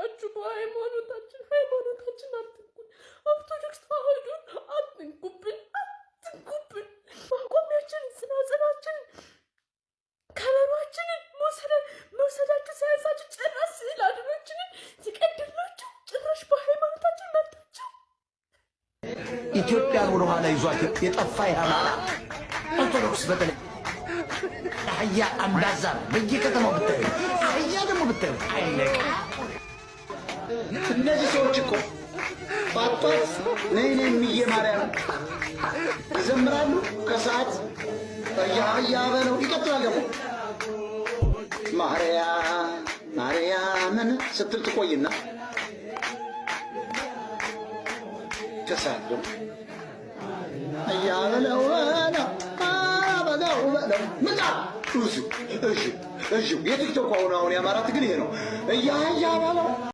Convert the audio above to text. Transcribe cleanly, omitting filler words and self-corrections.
እባካችሁ ሃይማኖታችን አትንኩን። ኦርቶዶክስ ተዋህዶን አትንኩብን። ማቋሚያችንን፣ ጽናጽናችንን፣ ከበሯችንን መውሰዳችሁ ሳያንሳችሁ ጭራሽ ስዕል አድኖችንን ሲቀድላችሁ ጭራሽ በሃይማኖታችን መጣችሁ። ኢትዮጵያን ወደ ኋላ ይዟት የጠፋ ያማራ ኦርቶዶክስ በተለይ አህያ አንዳዛ በየከተማው ብታዩ አህያ ደግሞ ብታዩ አይለቅ። እነዚህ ሰዎች እኮ ጧት ነይ የሚየ ማርያም ይዘምራሉ። ከሰዓት አህያ በለው ይቀጥላል። ደግሞ ማርያምን ስትል ትቆይና ከሰዓት ደግሞ አህያ በለው ምጣ እሺ የቲክቶክ አሁን የአማራት ግን ይሄ ነው። እያያ ባለው